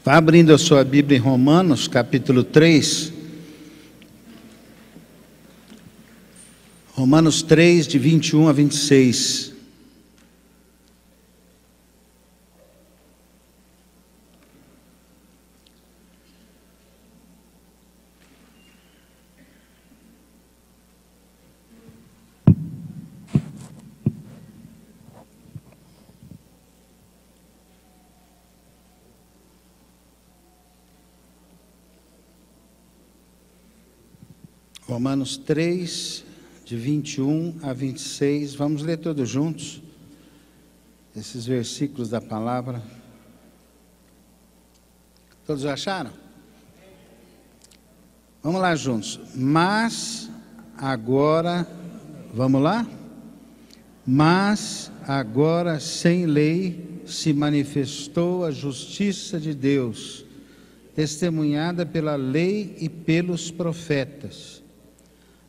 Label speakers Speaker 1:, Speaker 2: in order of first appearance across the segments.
Speaker 1: Vá abrindo a sua Bíblia em Romanos, capítulo 3. Romanos 3, de 21 a 26. Romanos 3, de 21 a 26, vamos ler todos juntos, esses versículos da palavra. Todos acharam? Vamos lá juntos. Mas agora, vamos lá? Mas agora sem lei se manifestou a justiça de Deus, testemunhada pela lei e pelos profetas.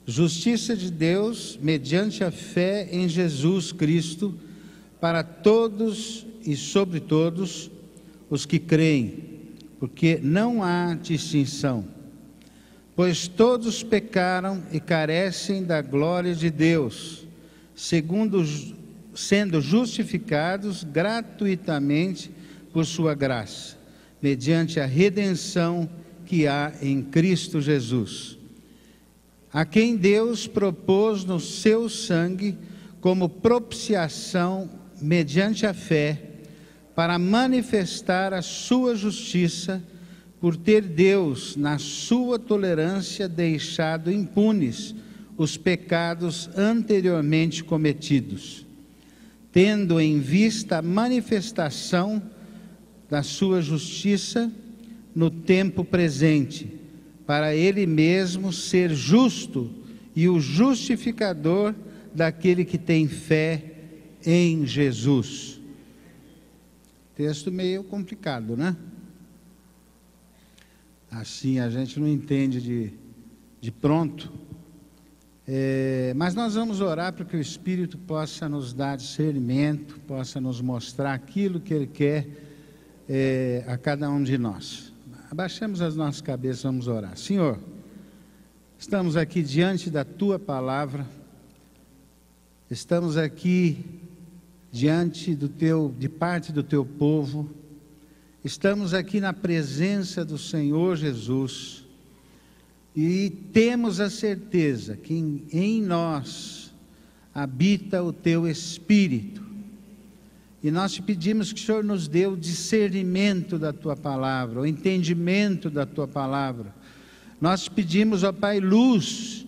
Speaker 1: Justiça de Deus mediante a fé em Jesus Cristo para todos e sobre todos os que creem, porque não há distinção, pois todos pecaram e carecem da glória de Deus, sendo justificados gratuitamente por sua graça, mediante a redenção que há em Cristo Jesus, a quem Deus propôs no seu sangue como propiciação mediante a fé, para manifestar a sua justiça, por ter Deus, na sua tolerância, deixado impunes os pecados anteriormente cometidos, tendo em vista a manifestação da sua justiça no tempo presente, para Ele mesmo ser justo e o justificador daquele que tem fé em Jesus. Texto meio complicado, né? Assim a gente não entende de pronto. Mas nós vamos orar para que o Espírito possa nos dar discernimento, possa nos mostrar aquilo que Ele quer a cada um de nós. Abaixemos as nossas cabeças, vamos orar. Senhor, estamos aqui diante da Tua palavra, estamos aqui diante de parte do Teu povo, estamos aqui na presença do Senhor Jesus, e temos a certeza que em nós habita o Teu Espírito, e nós te pedimos que o Senhor nos dê o discernimento da Tua palavra, o entendimento da Tua palavra. Nós te pedimos, ó Pai, luz,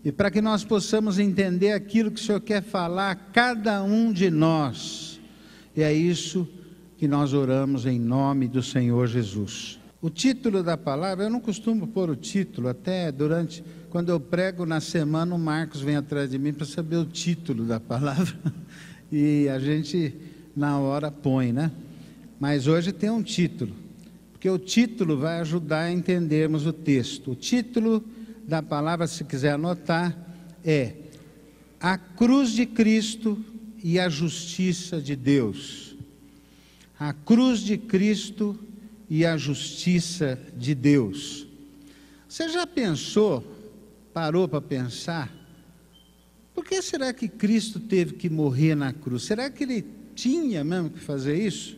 Speaker 1: e para que nós possamos entender aquilo que o Senhor quer falar a cada um de nós. E é isso que nós oramos em nome do Senhor Jesus. O título da palavra, eu não costumo pôr o título, até quando eu prego na semana, o Marcos vem atrás de mim para saber o título da palavra, e a gente na hora põe, né? Mas hoje tem um título, porque o título vai ajudar a entendermos o texto. O título da palavra, se quiser anotar, é A Cruz de Cristo e a Justiça de Deus. A Cruz de Cristo e a Justiça de Deus. Você já parou para pensar, por que será que Cristo teve que morrer na cruz? Será que Ele tinha mesmo que fazer isso?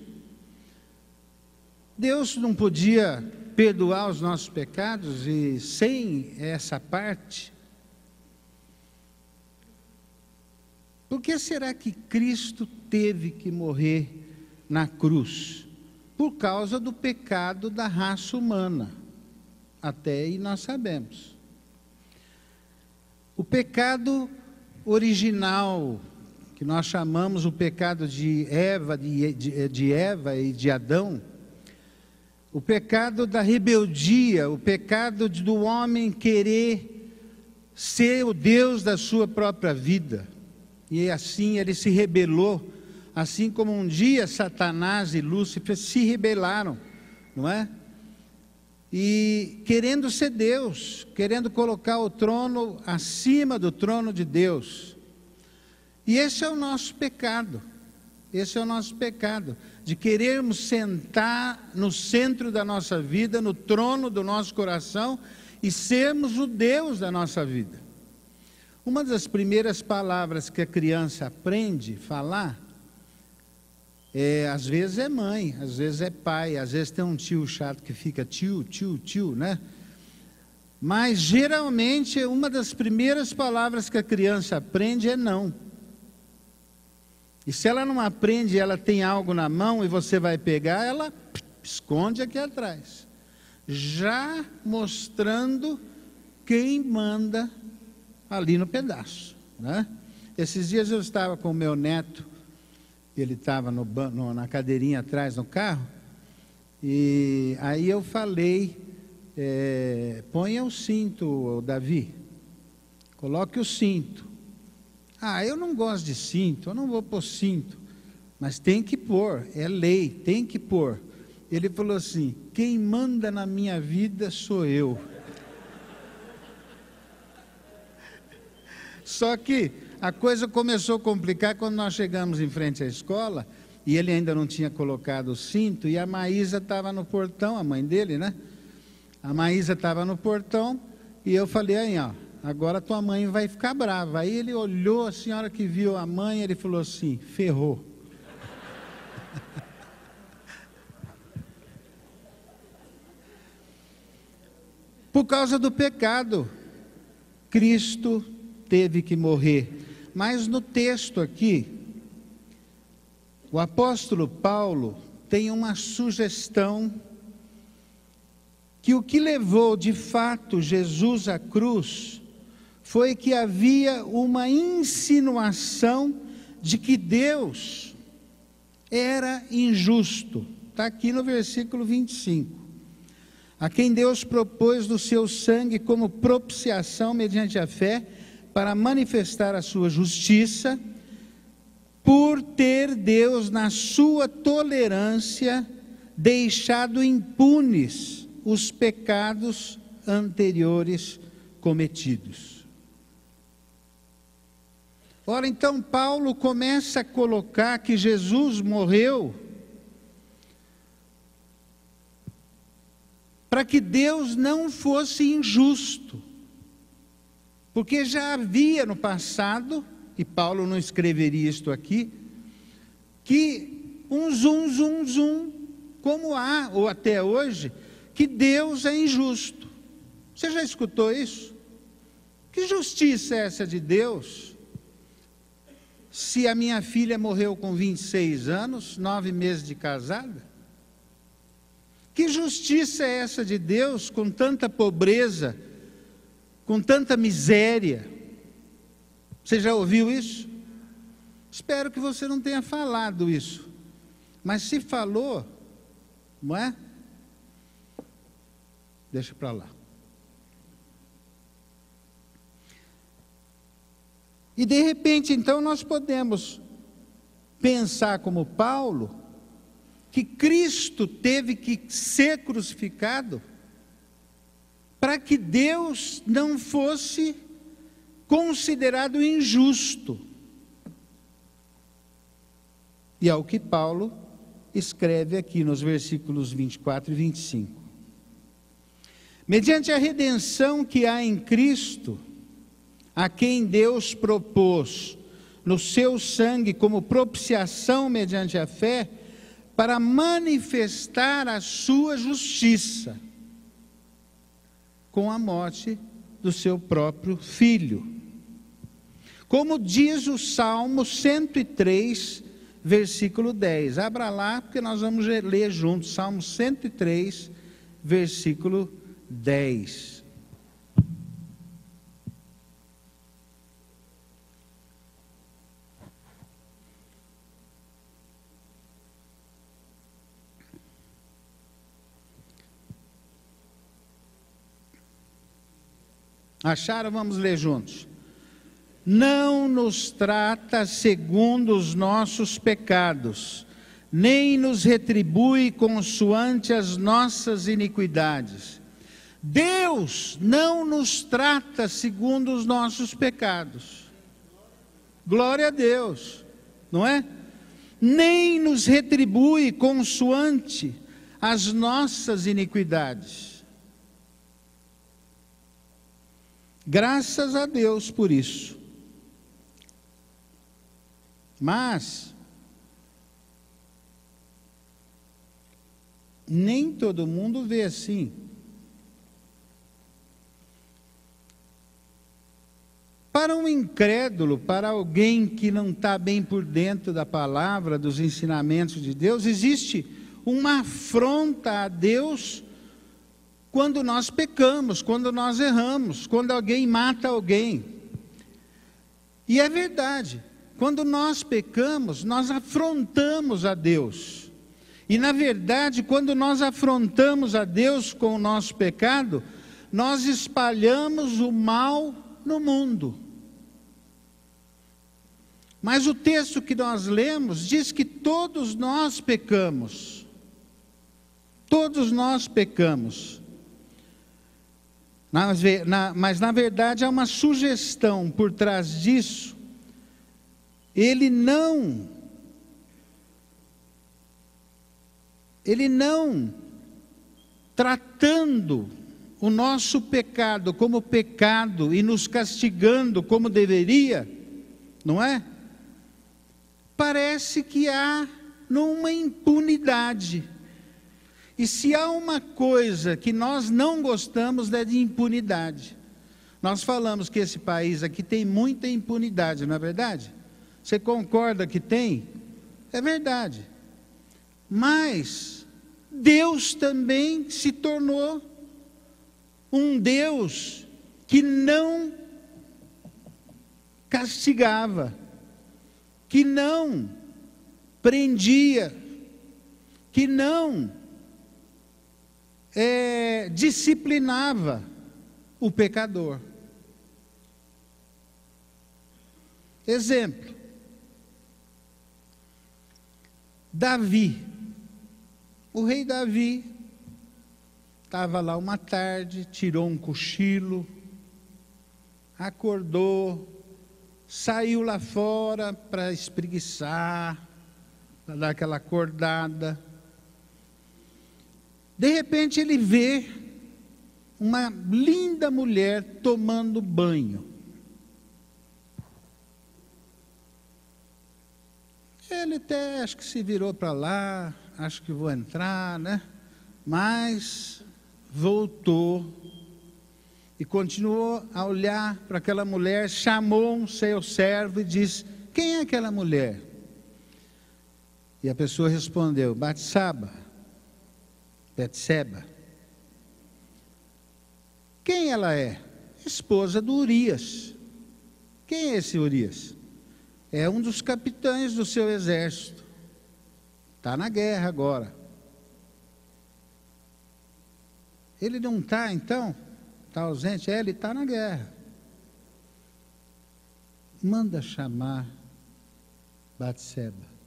Speaker 1: Deus não podia perdoar os nossos pecados e sem essa parte? Por que será que Cristo teve que morrer na cruz? Por causa do pecado da raça humana. Até aí nós sabemos. O pecado original, que nós chamamos o pecado de Eva e de Adão, o pecado da rebeldia, o pecado do homem querer ser o Deus da sua própria vida, e assim ele se rebelou, assim como um dia Satanás e Lúcifer se rebelaram, não é? E querendo ser Deus, querendo colocar o trono acima do trono de Deus. E esse é o nosso pecado. Esse é o nosso pecado, de querermos sentar no centro da nossa vida, no trono do nosso coração e sermos o Deus da nossa vida. Uma das primeiras palavras que a criança aprende a falar, às vezes é mãe, às vezes é pai, às vezes tem um tio chato que fica tio, né? Mas geralmente uma das primeiras palavras que a criança aprende é não. E se ela não aprende, ela tem algo na mão e você vai pegar, ela esconde aqui atrás, já mostrando quem manda ali no pedaço, né? Esses dias eu estava com o meu neto, ele estava na cadeirinha atrás no carro, e aí eu falei, ponha o cinto, Davi, coloque o cinto. Eu não gosto de cinto, eu não vou pôr cinto, mas tem que pôr, é lei, tem que pôr. Ele falou assim: quem manda na minha vida sou eu. Só que a coisa começou a complicar quando nós chegamos em frente à escola, e ele ainda não tinha colocado o cinto, e a Maísa estava no portão, a mãe dele, né? A Maísa estava no portão, e eu falei: aí, ó, agora tua mãe vai ficar brava. Aí ele olhou, a senhora que viu a mãe, ele falou assim: ferrou. Por causa do pecado, Cristo teve que morrer. Mas no texto aqui, o apóstolo Paulo tem uma sugestão, que o que levou de fato Jesus à cruz foi que havia uma insinuação de que Deus era injusto. Está aqui no versículo 25. A quem Deus propôs do seu sangue como propiciação mediante a fé, para manifestar a sua justiça, por ter Deus, na sua tolerância, deixado impunes os pecados anteriores cometidos. Ora, então Paulo começa a colocar que Jesus morreu para que Deus não fosse injusto, porque já havia no passado, e Paulo não escreveria isto aqui, que como há, ou até hoje, que Deus é injusto. Você já escutou isso? Que justiça é essa de Deus? Se a minha filha morreu com 26 anos, 9 meses de casada? Que justiça é essa de Deus com tanta pobreza, com tanta miséria? Você já ouviu isso? Espero que você não tenha falado isso. Mas se falou, não é? Deixa para lá. E de repente, então, nós podemos pensar como Paulo, que Cristo teve que ser crucificado para que Deus não fosse considerado injusto. E é o que Paulo escreve aqui nos versículos 24 e 25. Mediante a redenção que há em Cristo, a quem Deus propôs no seu sangue como propiciação mediante a fé, para manifestar a sua justiça, com a morte do seu próprio Filho. Como diz o Salmo 103, versículo 10. Abra lá, porque nós vamos ler juntos. Salmo 103, versículo 10. Acharam? Vamos ler juntos. Não nos trata segundo os nossos pecados, nem nos retribui consoante as nossas iniquidades. Deus não nos trata segundo os nossos pecados. Glória a Deus, não é? nem nos retribui consoante as nossas iniquidades. Graças a Deus por isso. Mas nem todo mundo vê assim. Para um incrédulo, para alguém que não está bem por dentro da palavra, dos ensinamentos de Deus, existe uma afronta a Deus quando nós pecamos, quando nós erramos, quando alguém mata alguém. E é verdade, quando nós pecamos, nós afrontamos a Deus. E na verdade, quando nós afrontamos a Deus com o nosso pecado, nós espalhamos o mal no mundo. Mas o texto que nós lemos diz que todos nós pecamos. Todos nós pecamos. Mas na verdade há uma sugestão por trás disso. Ele não tratando o nosso pecado como pecado e nos castigando como deveria, não é? Parece que há numa impunidade. E se há uma coisa que nós não gostamos é de impunidade. Nós falamos que esse país aqui tem muita impunidade, não é verdade? Você concorda que tem? É verdade. Mas Deus também se tornou um Deus que não castigava, que não prendia, que não disciplinava o pecador. Exemplo, Davi, o rei Davi, estava lá uma tarde, tirou um cochilo, acordou, saiu lá fora para espreguiçar, para dar aquela acordada. De repente ele vê uma linda mulher tomando banho. Ele até acho que se virou para lá, acho que vou entrar, né? Mas voltou e continuou a olhar para aquela mulher, chamou um seu servo e disse: quem é aquela mulher? E a pessoa respondeu: Betseba. Quem ela é? Esposa do Urias. Quem é esse Urias? É um dos capitães do seu exército. Está na guerra agora. Ele não está, então? Está ausente? Ele está na guerra. Manda chamar Betseba.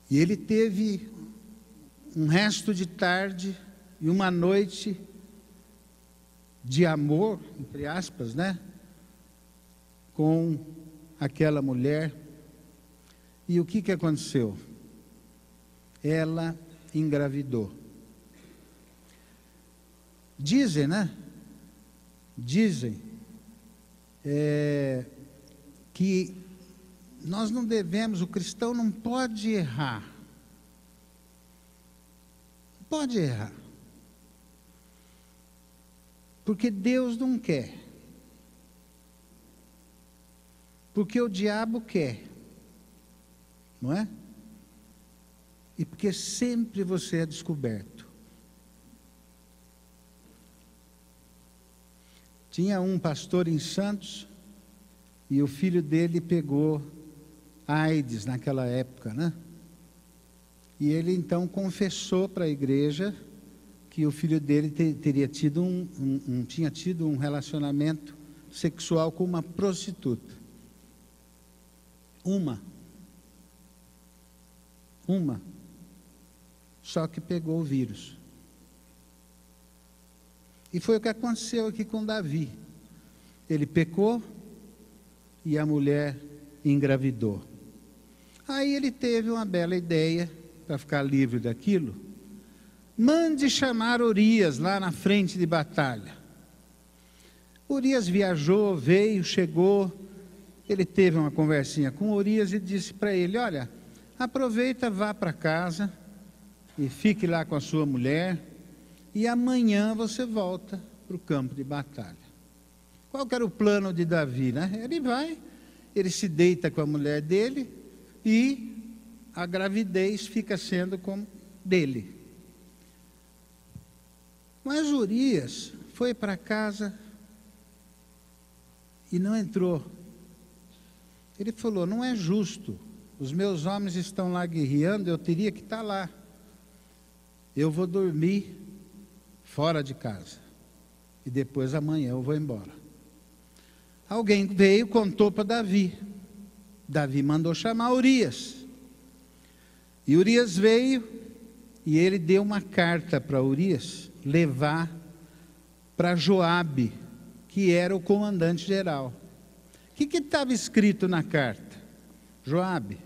Speaker 1: E ele teve um resto de tarde e uma noite de amor, entre aspas, né? Com aquela mulher. E o que aconteceu? Ela engravidou. Dizem, né? Dizem que nós não devemos, o cristão não pode errar. Não pode errar. Porque Deus não quer. Porque o diabo quer. Não é? E porque sempre você é descoberto. Tinha um pastor em Santos e o filho dele pegou AIDS naquela época, né? E ele então confessou para a igreja que o filho dele teria tido tinha tido um relacionamento sexual com uma prostituta. Uma. Só que pegou o vírus. E foi o que aconteceu aqui com Davi. Ele pecou e a mulher engravidou. Aí ele teve uma bela ideia, para ficar livre daquilo: mande chamar Urias lá na frente de batalha. Urias viajou, veio, chegou, ele teve uma conversinha com Urias e disse para ele: olha, aproveita, vá para casa e fique lá com a sua mulher, e amanhã você volta para o campo de batalha. Qual que era o plano de Davi, né? Ele vai, ele se deita com a mulher dele e a gravidez fica sendo como dele. Mas Urias foi para casa e não entrou. Ele falou: não é justo, os meus homens estão lá guerreando, eu teria que estar lá. Eu vou dormir fora de casa e depois amanhã eu vou embora. Alguém veio, contou para Davi. Davi mandou chamar Urias. E Urias veio e ele deu uma carta para Urias levar para Joabe, que era o comandante geral. O que estava escrito na carta? Joabe,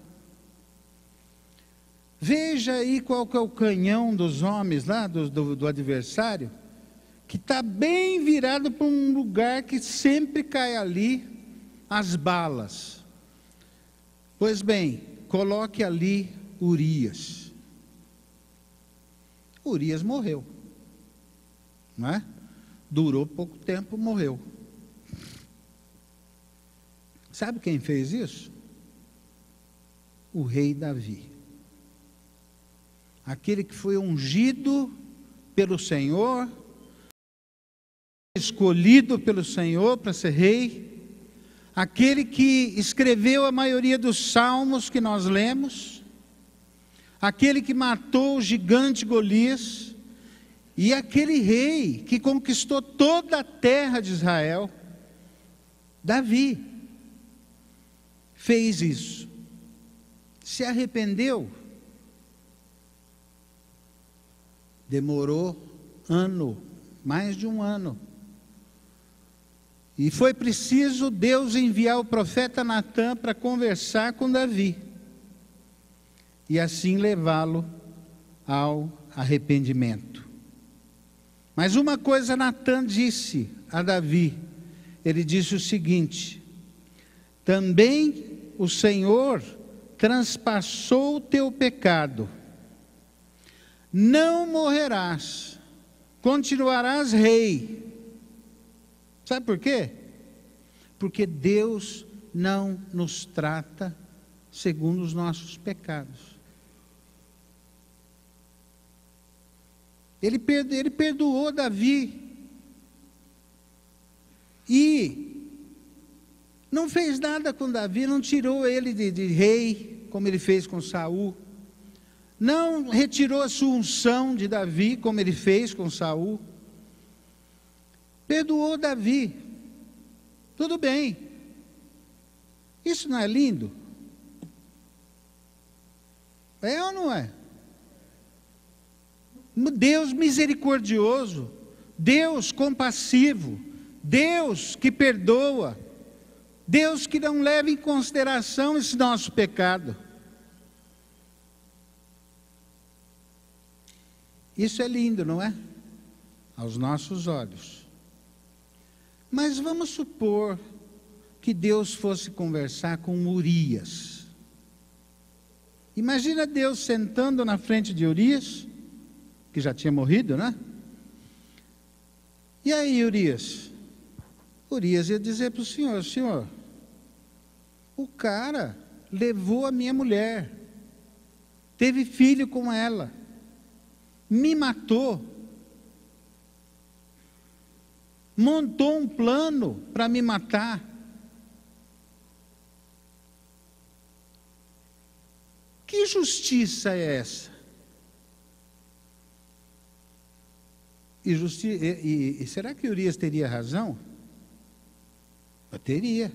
Speaker 1: veja aí qual que é o canhão dos homens lá, do adversário, que está bem virado para um lugar que sempre cai ali as balas. Pois bem, coloque ali Urias. Urias morreu, não é? Durou pouco tempo, morreu. Sabe quem fez isso? O rei Davi. Aquele que foi ungido pelo Senhor, escolhido pelo Senhor para ser rei, aquele que escreveu a maioria dos salmos que nós lemos, aquele que matou o gigante Golias, e aquele rei que conquistou toda a terra de Israel, Davi, fez isso. Se arrependeu. Demorou mais de um ano. E foi preciso Deus enviar o profeta Natã para conversar com Davi. E assim levá-lo ao arrependimento. Mas uma coisa Natã disse a Davi. Ele disse o seguinte: também o Senhor transpassou o teu pecado. Não morrerás, continuarás rei. Sabe por quê? Porque Deus não nos trata segundo os nossos pecados. Ele perdoou Davi. E não fez nada com Davi, não tirou ele de rei, como ele fez com Saul. Não retirou a sua unção de Davi, como ele fez com Saul. Perdoou Davi. Tudo bem. Isso não é lindo? É ou não é? Deus misericordioso, Deus compassivo, Deus que perdoa, Deus que não leva em consideração esse nosso pecado. Isso é lindo, não é? Aos nossos olhos. Mas vamos supor que Deus fosse conversar com Urias. Imagina Deus sentando na frente de Urias, que já tinha morrido, né? E aí, Urias? Urias ia dizer para o Senhor: Senhor, o cara levou a minha mulher, teve filho com ela, me matou, montou um plano para me matar. Que justiça é essa? E será que Urias teria razão? Eu teria.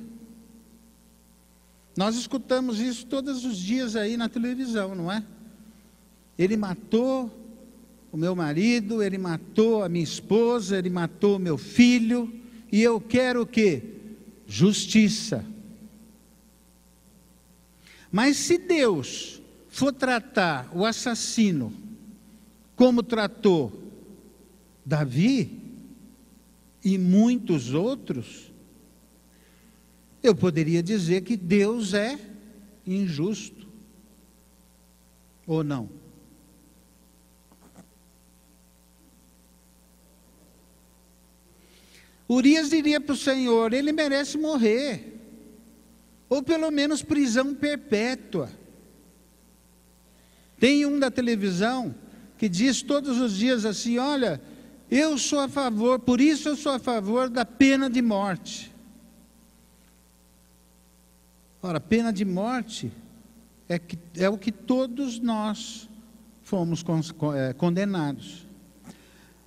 Speaker 1: Nós escutamos isso todos os dias aí na televisão, não é? Ele matou o meu marido, ele matou a minha esposa, ele matou o meu filho, e eu quero o quê? Justiça. Mas se Deus for tratar o assassino como tratou Davi e muitos outros, eu poderia dizer que Deus é injusto, ou não? Urias diria para o Senhor: ele merece morrer, ou pelo menos prisão perpétua. Tem um da televisão que diz todos os dias assim: olha, eu sou a favor, por isso eu sou a favor da pena de morte. Ora, pena de morte é o que todos nós fomos condenados.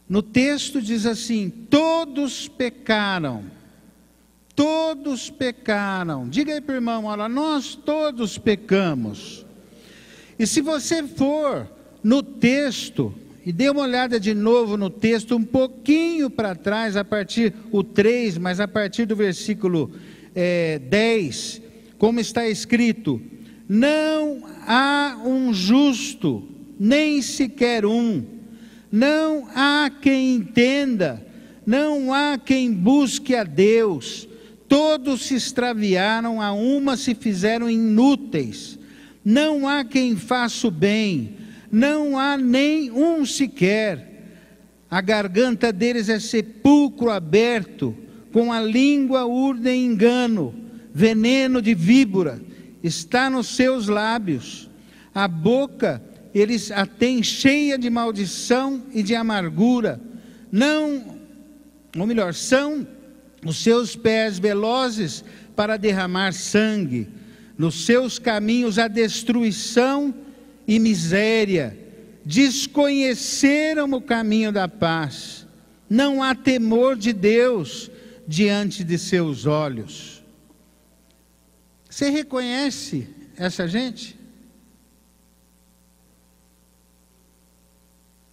Speaker 1: No texto diz assim: todos pecaram. Todos pecaram. Diga aí para o irmão: olha, nós todos pecamos. E se você for no texto, e dê uma olhada de novo no texto, um pouquinho para trás, a partir o 3, mas a partir do versículo 10, como está escrito: não há um justo, nem sequer um, não há quem entenda, não há quem busque a Deus, todos se extraviaram, a uma se fizeram inúteis, não há quem faça o bem, não há nem um sequer, a garganta deles é sepulcro aberto, com a língua urdem engano, veneno de víbora está nos seus lábios, a boca eles a têm cheia de maldição e de amargura, são os seus pés velozes para derramar sangue, nos seus caminhos a destruição e miséria, desconheceram o caminho da paz, não há temor de Deus diante de seus olhos. Você reconhece essa gente?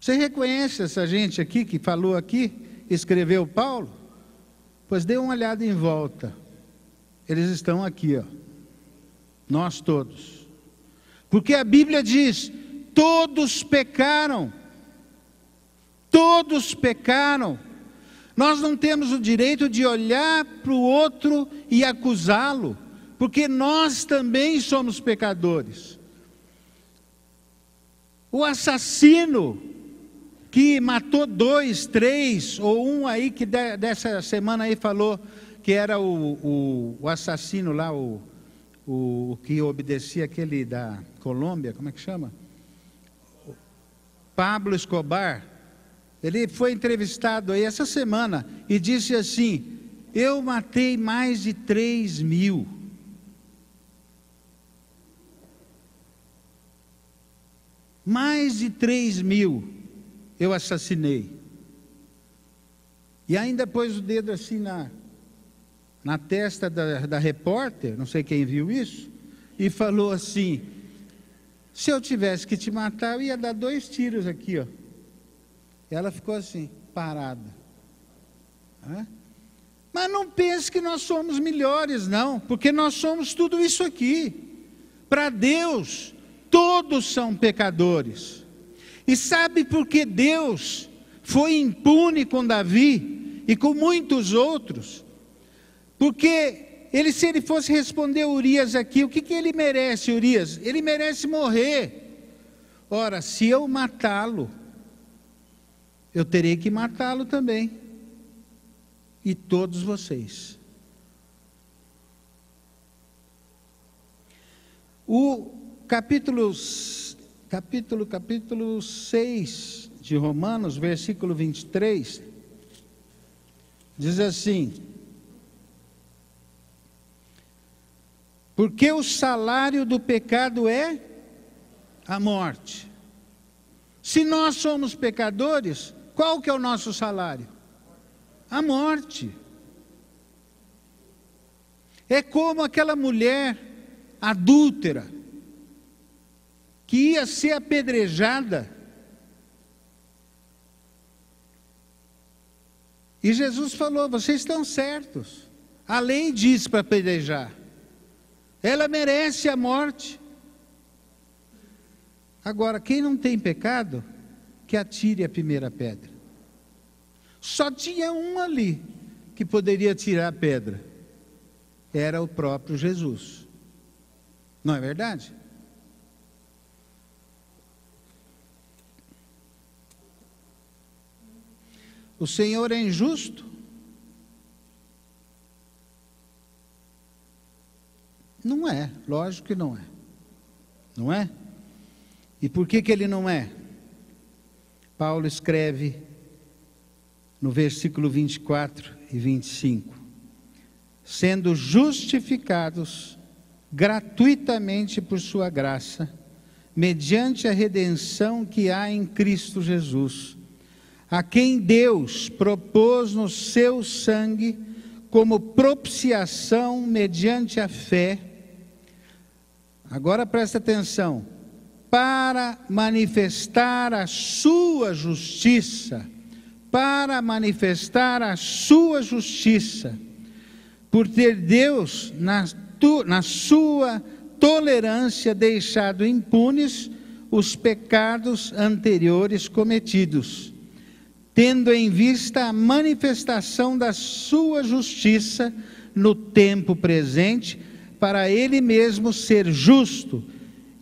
Speaker 1: Você reconhece essa gente aqui que falou aqui, escreveu Paulo? Pois dê uma olhada em volta. Eles estão aqui, ó. Nós todos. Porque a Bíblia diz: todos pecaram. Todos pecaram. Nós não temos o direito de olhar para o outro e acusá-lo, porque nós também somos pecadores. O assassino que matou 2, 3, ou um aí que dessa semana aí falou que era o assassino lá, o que obedecia aquele da Colômbia, como é que chama? Pablo Escobar. Ele foi entrevistado aí essa semana e disse assim: eu matei mais de 3.000. Mais de 3.000 eu assassinei. E ainda pôs o dedo assim na testa da repórter, não sei quem viu isso, e falou assim: se eu tivesse que te matar, eu ia dar 2 tiros aqui, ó. Ela ficou assim, parada. Mas não pense que nós somos melhores, não, porque nós somos tudo isso aqui. Para Deus, todos são pecadores. E sabe por que Deus foi impune com Davi e com muitos outros? Porque se ele fosse responder Urias aqui, o que ele merece, Urias? Ele merece morrer. Ora, se eu matá-lo, eu terei que matá-lo também. E todos vocês. O capítulo 6 de Romanos, versículo 23, diz assim: porque o salário do pecado é a morte. Se nós somos pecadores, qual que é o nosso salário? A morte. É como aquela mulher adúltera, que ia ser apedrejada, e Jesus falou: vocês estão certos, a lei diz para apedrejar, ela merece a morte, Agora, quem não tem pecado, que atire a primeira pedra. Só tinha um ali que poderia tirar a pedra. Era o próprio Jesus. Não é verdade? O Senhor é injusto? Não é, lógico que não é. Não é? E por que ele não é? Paulo escreve no versículo 24 e 25: sendo justificados gratuitamente por sua graça, mediante a redenção que há em Cristo Jesus, a quem Deus propôs no seu sangue como propiciação mediante a fé. Agora presta atenção: para manifestar a sua justiça, para manifestar a sua justiça, por ter Deus na sua tolerância deixado impunes os pecados anteriores cometidos, tendo em vista a manifestação da sua justiça no tempo presente, para ele mesmo ser justo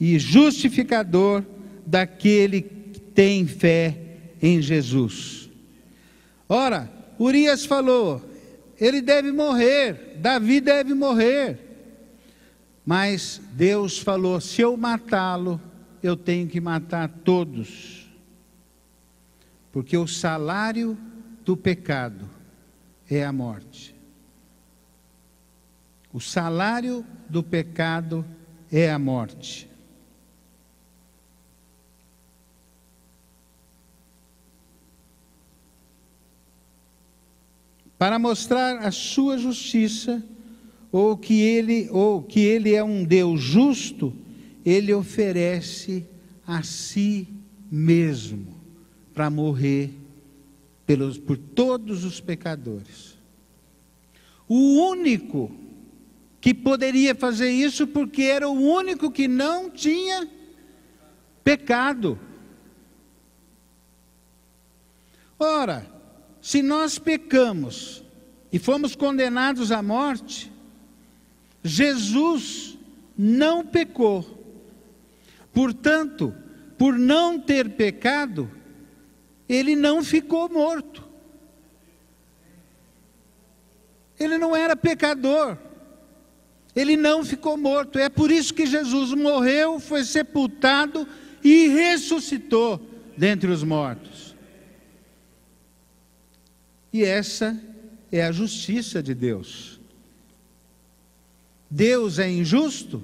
Speaker 1: e justificador daquele que tem fé em Jesus. Ora, Urias falou, ele deve morrer, Davi deve morrer, mas Deus falou, se eu matá-lo, eu tenho que matar todos, porque o salário do pecado é a morte. O salário do pecado é a morte. Para mostrar a sua justiça, ou que ele é um Deus justo, ele oferece a si mesmo para morrer por todos os pecadores. O único que poderia fazer isso, porque era o único que não tinha pecado. Ora, se nós pecamos e fomos condenados à morte, Jesus não pecou. Portanto, por não ter pecado, ele não ficou morto. Ele não era pecador. Ele não ficou morto. É por isso que Jesus morreu, foi sepultado e ressuscitou dentre os mortos. E essa é a justiça de Deus. Deus é injusto?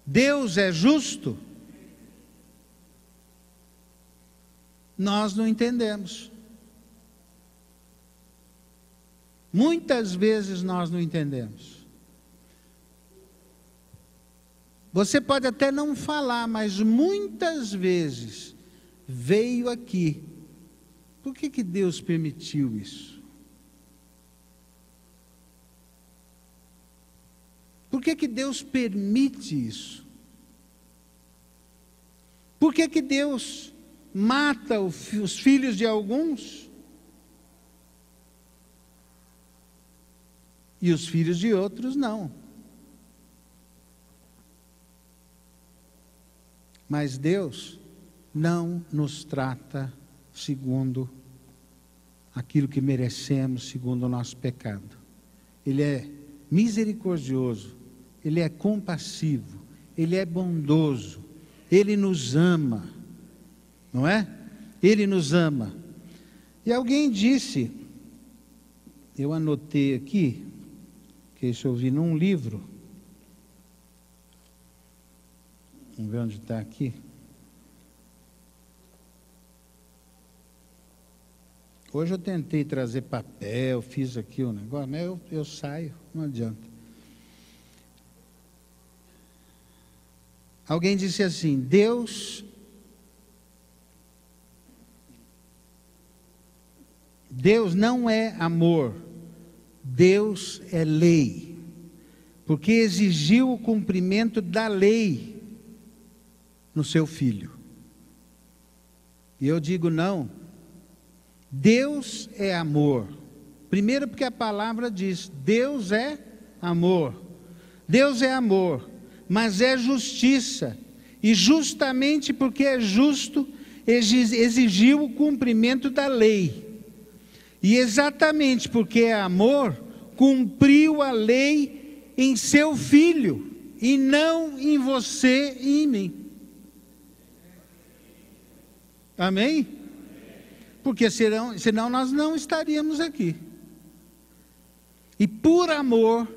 Speaker 1: Deus é justo? Nós não entendemos. Muitas vezes nós não entendemos. Você pode até não falar, mas muitas vezes veio aqui. Por que Deus permitiu isso? Por que Deus permite isso? Por que Deus mata os filhos de alguns e os filhos de outros não? Mas Deus não nos trata segundo aquilo que merecemos, segundo o nosso pecado. Ele é misericordioso, Ele é compassivo, Ele é bondoso, Ele nos ama, não é? Ele nos ama. E alguém disse, eu anotei aqui, que isso eu vi num livro, vamos ver onde está aqui. Hoje eu tentei trazer papel, fiz aqui o negócio, mas eu saio, não adianta. Alguém disse assim, Deus não é amor, Deus é lei, porque exigiu o cumprimento da lei no seu Filho. E eu digo não. Deus é amor. Primeiro porque a palavra diz, Deus é amor. Deus é amor, mas é justiça. E justamente porque é justo, exigiu o cumprimento da lei. E exatamente porque é amor, cumpriu a lei em seu Filho, e não em você e em mim. Amém? Porque senão nós não estaríamos aqui. E por amor,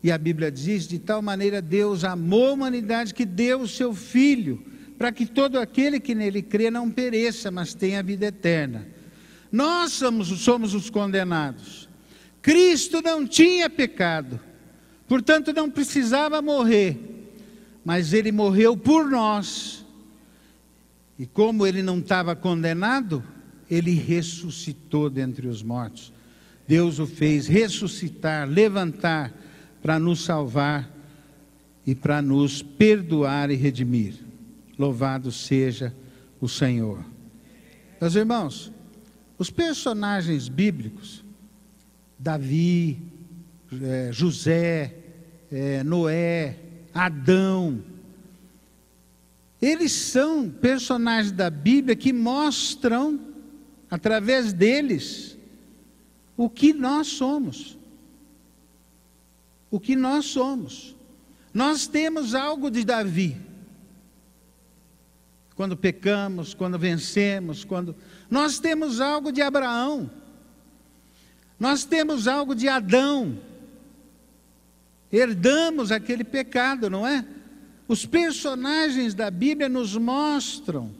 Speaker 1: e a Bíblia diz, de tal maneira Deus amou a humanidade que deu o seu Filho, para que todo aquele que nele crê não pereça, mas tenha vida eterna. Nós somos os condenados. Cristo não tinha pecado, portanto não precisava morrer, mas Ele morreu por nós. E como Ele não estava condenado, Ele ressuscitou dentre os mortos. Deus o fez ressuscitar, levantar, para nos salvar e para nos perdoar e redimir. Louvado seja o Senhor. Meus irmãos, os personagens bíblicos, Davi, José, Noé, Adão, eles são personagens da Bíblia que mostram, através deles, o que nós somos. O que nós somos. Nós temos algo de Davi. Quando pecamos, quando vencemos, nós temos algo de Abraão. Nós temos algo de Adão. Herdamos aquele pecado, não é? Os personagens da Bíblia nos mostram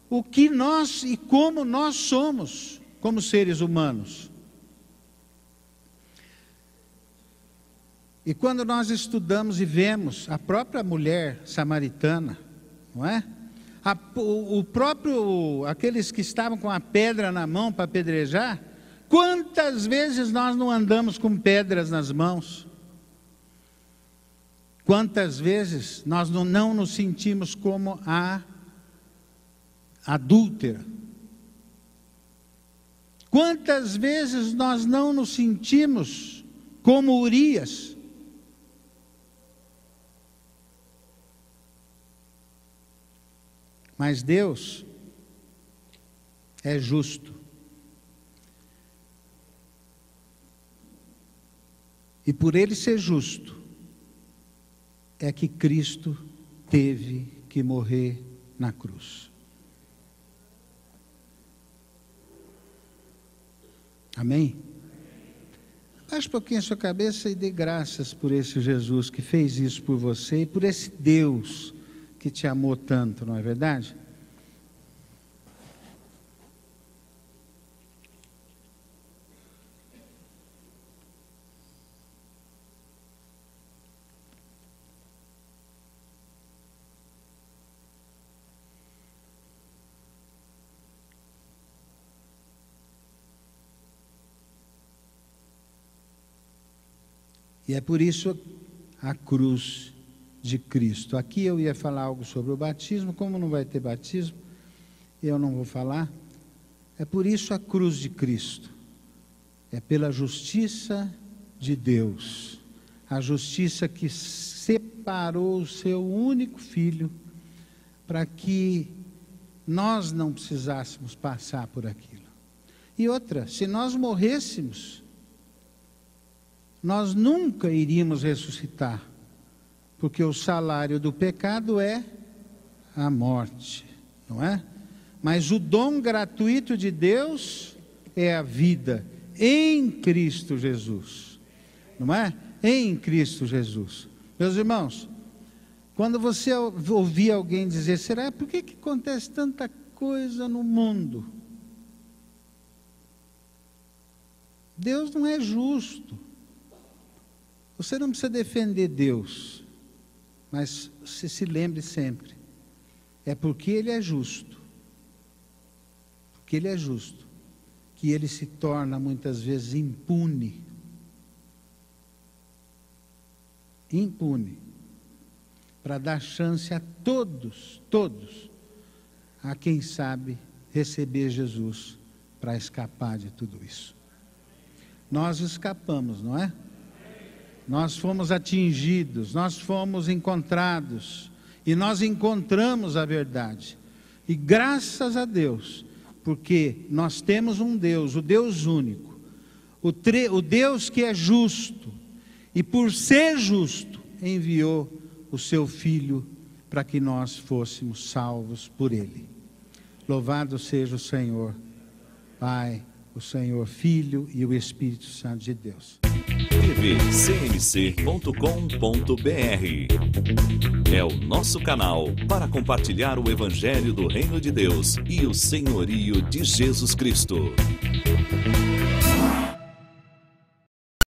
Speaker 1: o que nós e como nós somos como seres humanos. E quando nós estudamos e vemos a própria mulher samaritana, não é? Aqueles que estavam com a pedra na mão para apedrejar, quantas vezes nós não andamos com pedras nas mãos? Quantas vezes nós não nos sentimos como a adúltera? Quantas vezes nós não nos sentimos como Urias? Mas Deus é justo. E por Ele ser justo, é que Cristo teve que morrer na cruz. Amém? Baixe um pouquinho a sua cabeça e dê graças por esse Jesus que fez isso por você e por esse Deus que te amou tanto, não é verdade? E é por isso a cruz de Cristo. Aqui eu ia falar algo sobre o batismo, como não vai ter batismo, eu não vou falar. É por isso a cruz de Cristo. É pela justiça de Deus. A justiça que separou o seu único filho para que nós não precisássemos passar por aquilo. E outra, se nós morrêssemos, nós nunca iríamos ressuscitar, porque o salário do pecado é a morte, não é? Mas o dom gratuito de Deus é a vida em Cristo Jesus, não é? Em Cristo Jesus. Meus irmãos, quando você ouvir alguém dizer, será, por que acontece tanta coisa no mundo? Deus não é justo. Você não precisa defender Deus, mas você se lembre sempre, é porque Ele é justo, porque Ele é justo, que Ele se torna muitas vezes impune. para dar chance a todos, a quem sabe receber Jesus para escapar de tudo isso. Nós escapamos, não é? Nós fomos atingidos, nós fomos encontrados, e nós encontramos a verdade. E graças a Deus, porque nós temos um Deus, o Deus único, o Deus que é justo, e por ser justo, enviou o seu Filho para que nós fôssemos salvos por Ele. Louvado seja o Senhor, Pai, o Senhor Filho e o Espírito Santo de Deus.
Speaker 2: tvcmc.com.br é o nosso canal para compartilhar o Evangelho do Reino de Deus e o senhorio de Jesus Cristo.